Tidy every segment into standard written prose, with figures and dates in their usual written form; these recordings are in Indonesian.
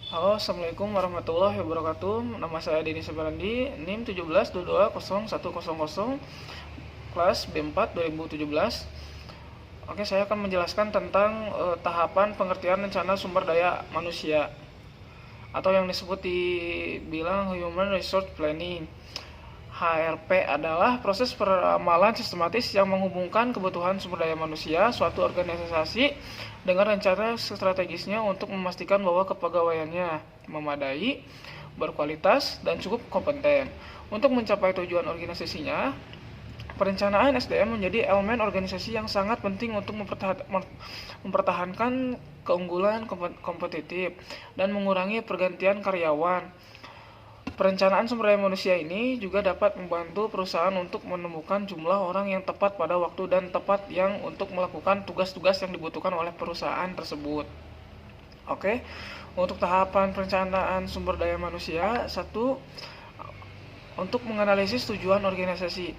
Halo, Assalamualaikum warahmatullahi wabarakatuh. Nama saya Denny Sebarandi, NIM 17220100, kelas B4 2017. Oke, saya akan menjelaskan tentang tahapan pengertian rencana sumber daya manusia atau yang disebut dibilang Human Resource Planning. HRP adalah proses peramalan sistematis yang menghubungkan kebutuhan sumber daya manusia suatu organisasi dengan rencana strategisnya untuk memastikan bahwa kepegawaiannya memadai, berkualitas, dan cukup kompeten. Untuk mencapai tujuan organisasinya, perencanaan SDM menjadi elemen organisasi yang sangat penting untuk mempertahankan keunggulan kompetitif dan mengurangi pergantian karyawan. Perencanaan sumber daya manusia ini juga dapat membantu perusahaan untuk menemukan jumlah orang yang tepat pada waktu dan tepat yang untuk melakukan tugas-tugas yang dibutuhkan oleh perusahaan tersebut. Oke, untuk tahapan perencanaan sumber daya manusia, satu, untuk menganalisis tujuan organisasi.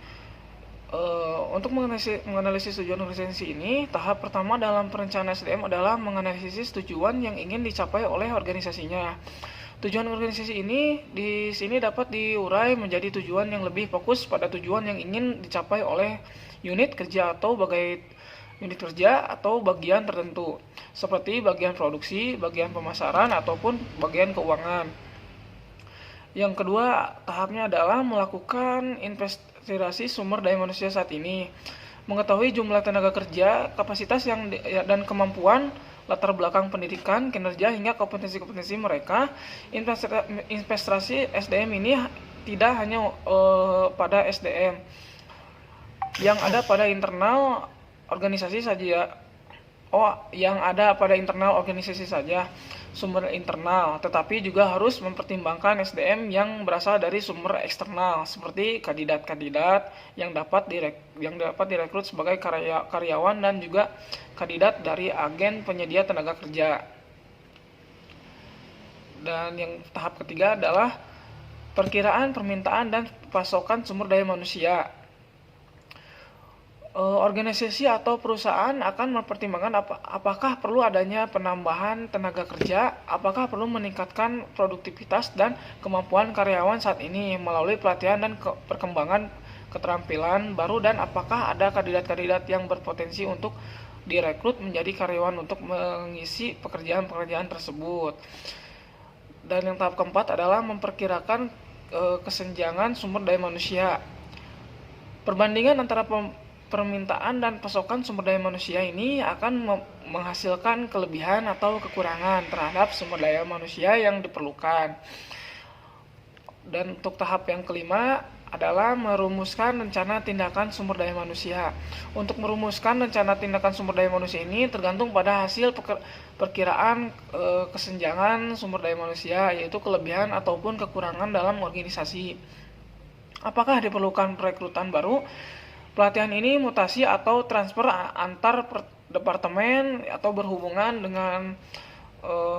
Untuk menganalisis tujuan organisasi ini, tahap pertama dalam perencanaan SDM adalah menganalisis tujuan yang ingin dicapai oleh organisasinya. Tujuan organisasi ini di sini dapat diurai menjadi tujuan yang lebih fokus pada tujuan yang ingin dicapai oleh unit kerja atau bagian tertentu, seperti bagian produksi, bagian pemasaran, ataupun bagian keuangan. Yang kedua, tahapnya adalah melakukan investigasi sumber daya manusia saat ini, mengetahui jumlah tenaga kerja, kapasitas dan kemampuan, latar belakang pendidikan, kinerja, hingga kompetensi-kompetensi mereka. Investasi SDM ini tidak hanya pada SDM yang ada pada internal organisasi saja. Sumber internal, tetapi juga harus mempertimbangkan SDM yang berasal dari sumber eksternal, seperti kandidat-kandidat yang dapat direkrut sebagai karyawan dan juga kandidat dari agen penyedia tenaga kerja. Dan yang tahap ketiga adalah perkiraan permintaan dan pasokan sumber daya manusia. Organisasi atau perusahaan akan mempertimbangkan apakah perlu adanya penambahan tenaga kerja, apakah perlu meningkatkan produktivitas dan kemampuan karyawan saat ini melalui pelatihan dan perkembangan keterampilan baru, dan apakah ada kandidat-kandidat yang berpotensi untuk direkrut menjadi karyawan untuk mengisi pekerjaan-pekerjaan tersebut. Dan yang tahap keempat adalah memperkirakan kesenjangan sumber daya manusia. Perbandingan antara permintaan dan pasokan sumber daya manusia ini akan menghasilkan kelebihan atau kekurangan terhadap sumber daya manusia yang diperlukan. Dan untuk tahap yang kelima adalah merumuskan rencana tindakan sumber daya manusia. Untuk merumuskan rencana tindakan sumber daya manusia ini tergantung pada hasil perkiraan kesenjangan sumber daya manusia, yaitu kelebihan ataupun kekurangan dalam organisasi. Apakah diperlukan perekrutan baru? Pelatihan ini mutasi atau transfer antar departemen atau berhubungan dengan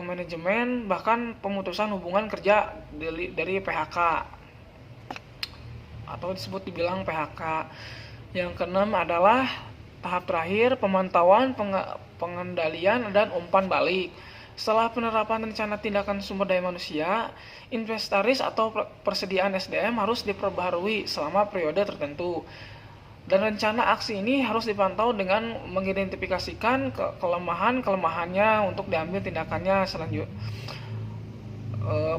manajemen, bahkan pemutusan hubungan kerja dari PHK atau dibilang PHK. Yang keenam adalah tahap terakhir, pemantauan, pengendalian, dan umpan balik. Setelah penerapan rencana tindakan sumber daya manusia, inventaris atau persediaan SDM harus diperbaharui selama periode tertentu. Dan rencana aksi ini harus dipantau dengan mengidentifikasikan kelemahan-kelemahannya untuk diambil tindakannya selanjutnya.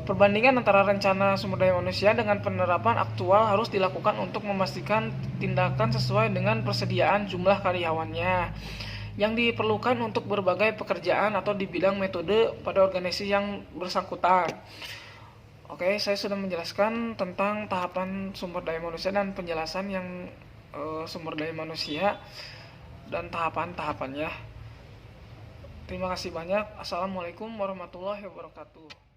Perbandingan antara rencana sumber daya manusia dengan penerapan aktual harus dilakukan untuk memastikan tindakan sesuai dengan persediaan jumlah karyawannya yang diperlukan untuk berbagai pekerjaan atau di bidang metode pada organisasi yang bersangkutan. Oke, saya sudah menjelaskan tentang tahapan sumber daya manusia dan penjelasan yang sumber daya manusia dan tahapan-tahapannya. Terima kasih banyak. Assalamualaikum warahmatullahi wabarakatuh.